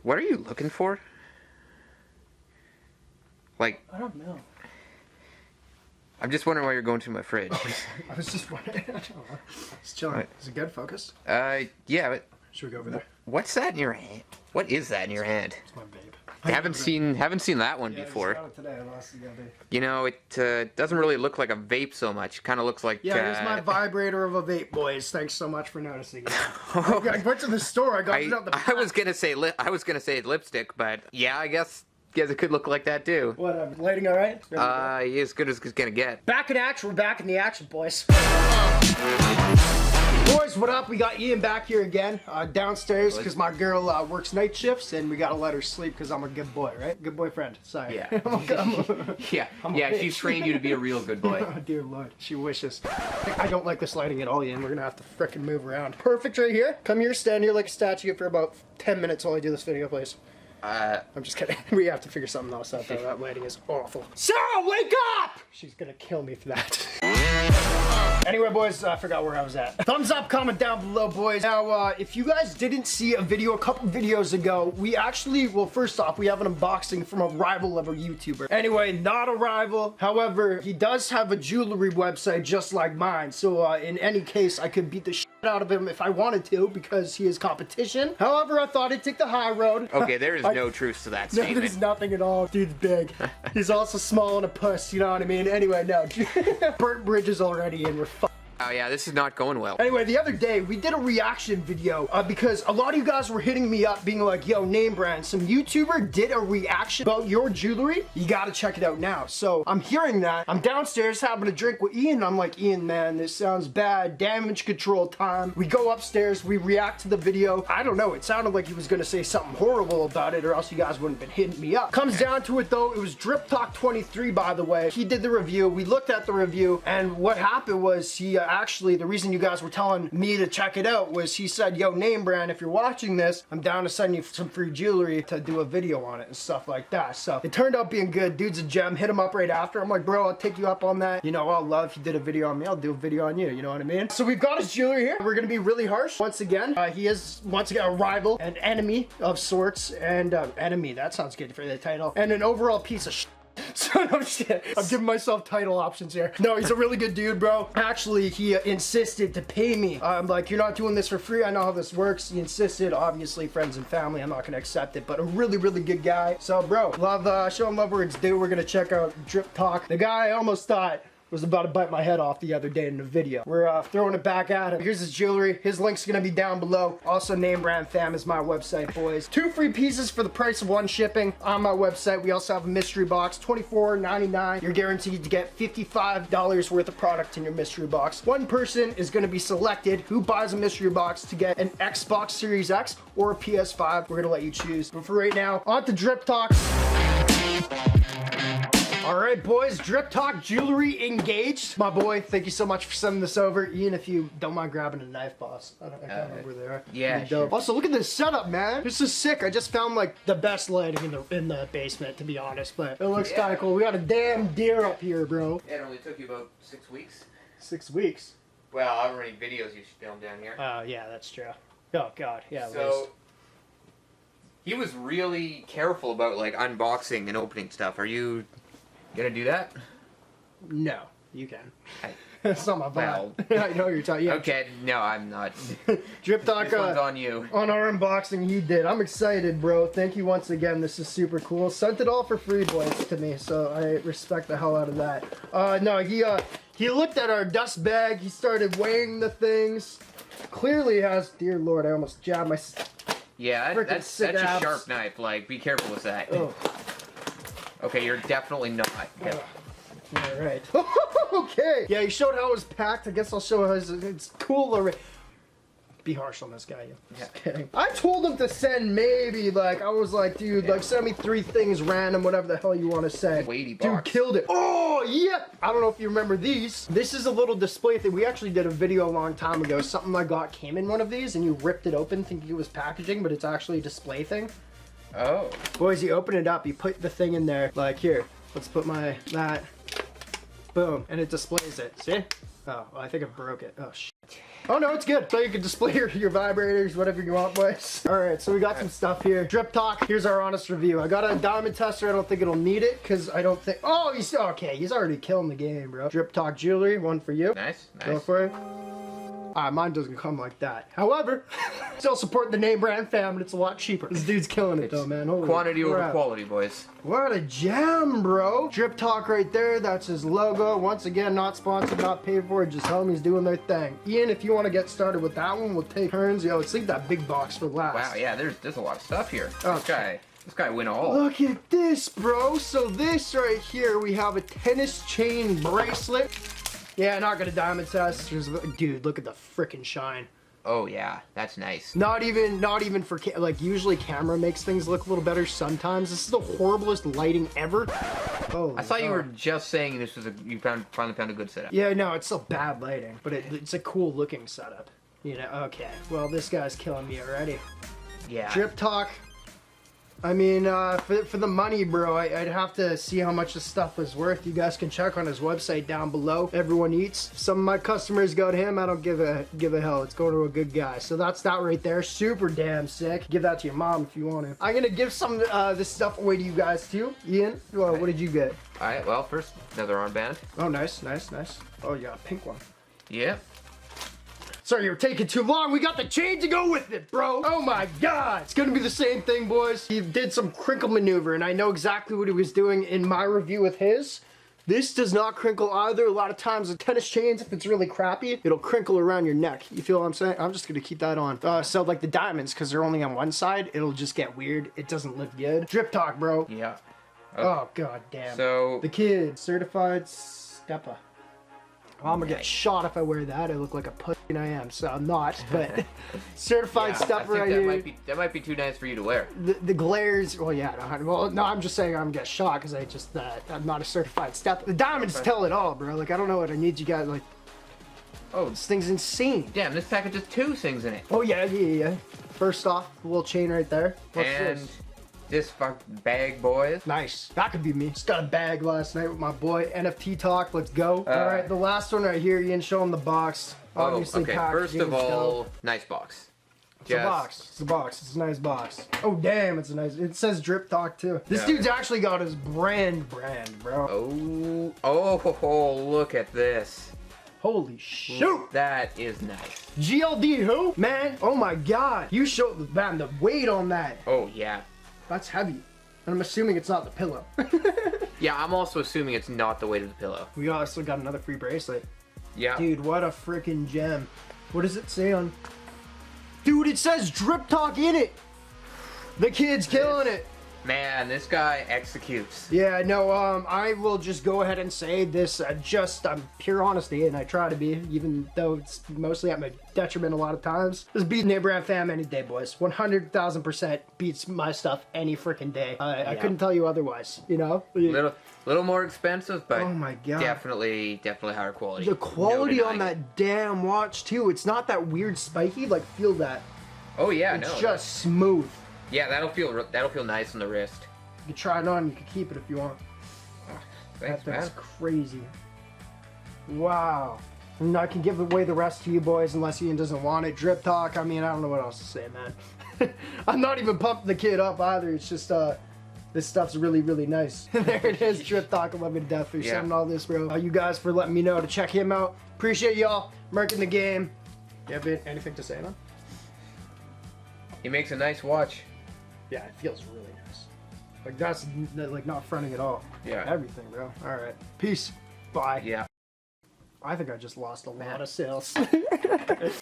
What are you looking for? Like, I don't know. I'm just wondering why you're going through my fridge. I was just wondering. It's chilling. What? Is it good? Focus? Yeah, but Should we go over there? what's that in your hand? What is that in your hand? It's my babe. I haven't seen that one before. I just got it today. I lost it the other day. You know, it doesn't really look like a vape so much. It kind of looks like Yeah, here's my vibrator of a vape, boys. Thanks so much for noticing. I went to the store. I got it out the pack. I was gonna say lipstick, but yeah, I guess it could look like that too. What, lighting all right? As good as it's gonna get. Back in action. We're back in the action, boys. Boys, what up? We got Ian back here again, downstairs, because my girl works night shifts, and we gotta let her sleep because I'm a good boy, right? Good boyfriend. Sorry. Yeah. Yeah. She's trained you to be a real good boy. Oh, dear Lord. She wishes. I don't like this lighting at all, Ian. We're gonna have to frickin' move around. Perfect right here. Come here, stand here like a statue for about 10 minutes while I do this video, please. I'm just kidding. We have to figure something else out, though. That lighting is awful. Sarah, wake up! She's gonna kill me for that. Anyway, boys, I forgot where I was at. Thumbs up, comment down below, boys. Now, if you guys didn't see a video a couple videos ago, we actually, well, first off, we have an unboxing from a rival of a YouTuber. Anyway, not a rival. However, he does have a jewelry website just like mine. So, in any case, I could beat the shit out of him if I wanted to because he is competition. However, I thought I'd take the high road. Okay, there is no truth to that statement. No, there's nothing at all. Dude's big. He's also small and a puss, you know what I mean? Anyway, no. Burnt bridges already and we're Oh yeah, this is not going well. Anyway, the other day, we did a reaction video because a lot of you guys were hitting me up being like, yo, NameBran, some YouTuber did a reaction about your jewelry. You gotta check it out now. So I'm hearing that. I'm downstairs having a drink with Ian. I'm like, Ian, man, this sounds bad. Damage control time. We go upstairs. We react to the video. I don't know. It sounded like he was gonna say something horrible about it or else you guys wouldn't have been hitting me up. Comes down to it though, it was Drip Talk 23, by the way. He did the review. We looked at the review and what happened was he actually, the reason you guys were telling me to check it out was he said, yo, NameBran, if you're watching this, I'm down to send you some free jewelry to do a video on it and stuff like that. So it turned out being good. Dude's a gem. Hit him up right after. I'm like, bro, I'll take you up on that. You know, I'll love if you did a video on me. I'll do a video on you. You know what I mean? So we've got his jewelry here. We're going to be really harsh. Once again, he is, once again, a rival, an enemy of sorts, and enemy, that sounds good for the title, and an overall piece of shit. So no shit. I'm giving myself title options here. No, he's a really good dude, bro. Actually, he insisted to pay me. I'm like, you're not doing this for free. I know how this works. He insisted. Obviously, friends and family. I'm not gonna accept it, but a really, really good guy. So, bro, love, show him love where it's due. We're gonna check out Drip Talk. The guy I almost thought was about to bite my head off the other day in the video. We're throwing it back at him. Here's his jewelry. His link's gonna be down below. Also, NameBran Fam is my website, boys. 2 free pieces for the price of 1 shipping on my website. We also have a mystery box, $24.99. You're guaranteed to get $55 worth of product in your mystery box. One person is gonna be selected who buys a mystery box to get an Xbox Series X or a PS5. We're gonna let you choose. But for right now, on to Drip Talk. All right, boys, Drip Talk jewelry engaged. My boy, thank you so much for sending this over. Ian, if you don't mind grabbing a knife, boss. I can't remember where they are. Yeah, sure. Also, look at this setup, man. This is sick. I just found like the best lighting in the basement, to be honest, but it looks kind of cool. We got a damn deer up here, bro. It only took you about 6 weeks. 6 weeks? Well, how many videos you filmed down here? Oh, yeah, that's true. Oh, God, yeah. So, he was really careful about like unboxing and opening stuff. Are you gonna do that? No, you can. It's not my vibe. Well, I know you're talking. Yeah. Okay, no, I'm not. Drip Talk. This one's on you. On our unboxing, he did. I'm excited, bro. Thank you once again. This is super cool. Sent it all for free, boys, to me, so I respect the hell out of that. No, he looked at our dust bag. He started weighing the things. Clearly has. Dear Lord, I almost jabbed my. Yeah, that's a sharp knife. Like, be careful with that. Oh. Okay, you're definitely not. Okay. Yeah, right. Okay. Yeah, he showed how it was packed. I guess I'll show how it's cool already. Be harsh on this guy. Just kidding. I told him to send maybe, like, I was like, dude, like, send me 3 things random, whatever the hell you want to say. Weighty box. Dude, killed it. Oh, yeah. I don't know if you remember these. This is a little display thing. We actually did a video a long time ago. Something I got came in one of these, and you ripped it open thinking it was packaging, but it's actually a display thing. Oh. Boys, you open it up, you put the thing in there, like here, let's put that, boom, and it displays it, see? Oh, I think I broke it. Oh, shit. Oh, no, it's good. So you can display your vibrators, whatever you want, boys. All right, so we got some stuff here. Drip Talk, here's our honest review. I got a diamond tester. I don't think it'll need it because I don't think... Oh, he's... Okay, he's already killing the game, bro. Drip Talk jewelry, one for you. Nice, nice. Go for it. Mine doesn't come like that. However, still support the NameBran fam, and it's a lot cheaper. This dude's killing it though, man. Holy quantity crap. over quality, boys. What a gem, bro. Drip Talk right there. That's his logo. Once again, not sponsored, not paid for. Just homies doing their thing. Ian, if you want to get started with that one, we'll take turns. Yo, let's leave that big box for last. Wow, yeah, there's a lot of stuff here. Okay. This guy win all. Look at this, bro. So this right here, we have a tennis chain bracelet. Yeah, not gonna diamond test. Dude, look at the frickin' shine. Oh yeah, that's nice. Not even for like usually camera makes things look a little better sometimes. This is the horriblest lighting ever. Oh. I thought you were just saying this was finally found a good setup. Yeah, no, it's still bad lighting, but it's a cool looking setup. You know. Okay. Well, this guy's killing me already. Yeah. Drip Talk. I mean, for the money, bro, I'd have to see how much this stuff is worth. You guys can check on his website down below. Everyone eats. Some of my customers go to him. I don't give a hell. It's going to a good guy. So that's that right there. Super damn sick. Give that to your mom if you want to. I'm gonna give some of this stuff away to you guys too. Ian, what did you get? All right. Well, first another armband. Oh, nice, nice, nice. Oh, you got a pink one. Yeah. Sorry, you're taking too long. We got the chain to go with it, bro. Oh my God. It's gonna be the same thing, boys. He did some crinkle maneuver, and I know exactly what he was doing in my review with his. This does not crinkle either. A lot of times the tennis chains, if it's really crappy, it'll crinkle around your neck. You feel what I'm saying? I'm just gonna keep that on. So like the diamonds, because they're only on one side, it'll just get weird. It doesn't look good. Drip Talk, bro. Yeah. Oh, God damn. So the kid, certified stepper. I'm gonna get shot if I wear that. I look like a pussy, and I am, so I'm not. But certified stepper right here. That might be too nice for you to wear. The glares. Well, yeah. No, I'm just saying I'm gonna get shot because I'm not a certified stepper. The diamonds tell it all, bro. Like I don't know what I need you guys like. Oh, this thing's insane. Damn, this package has 2 things in it. Oh yeah. First off, a little chain right there. What's this? This bag, boys. Nice. That could be me. Just got a bag last night with my boy. NFT talk. Let's go. All right, the last one right here. Ian, show him the box. Obviously, okay. First of all, nice box. It's a box. It's a box. It's a nice box. Oh damn, it's a nice. It says Drip Talk too. This dude's actually got his brand, bro. Oh, look at this. Holy shoot! That is nice. GLD who? Man, oh my God. You showed, man, the weight on that. Oh yeah. That's heavy. And I'm assuming it's not the pillow. Yeah, I'm also assuming it's not the weight of the pillow. We also got another free bracelet. Yeah. Dude, what a freaking gem. What does it say on? Dude, it says Drip Talk in it. The kid's killing it. Man, this guy executes. Yeah, no, I will just go ahead and say this, I'm pure honesty, and I try to be, even though it's mostly at my detriment a lot of times. This beats NameBran fam any day, boys. 100,000% beats my stuff any freaking day. I couldn't tell you otherwise, you know? Little more expensive, but oh my God. Definitely higher quality. The quality on that damn watch, too, it's not that weird spiky, like, feel that. Oh yeah, it's just smooth. Yeah, that'll feel nice on the wrist. You can try it on. You can keep it if you want. Thanks, man. That's crazy. Wow. And I can give away the rest to you boys unless Ian doesn't want it. Drip Talk. I mean, I don't know what else to say, man. I'm not even pumping the kid up either. It's just this stuff's really, really nice. There it is. Drip Talk. I love you to death for sending all this, bro. You guys for letting me know to check him out. Appreciate y'all. Merking the game. You have anything to say, man? He makes a nice watch. Yeah, it feels really nice. Like that's like not fronting at all. Yeah. Everything, bro. All right. Peace. Bye. Yeah. I think I just lost a lot of sales.